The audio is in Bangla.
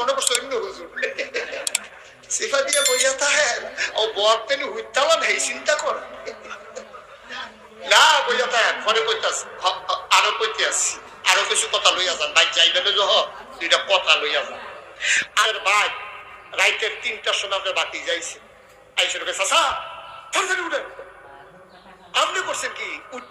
মনে করছে অন্য হুজুর সিফা দিয়ে বইয়া থাকেন ও বর পেন হুইতালা নেই চিন্তা কর না বইয়া থাকেন পরে কইতাছি আরো কইতে আসছি আরো কিছু কথা লইয়া যান ভাই যাইবেন যহ দুইটা কথা লইয়া যান আর ভাই রাইতের 3টার সময় আপনার বাকি যাইছে আইসে চাচা তাড়াতাড়ি উঠেন আপনি করছেন কি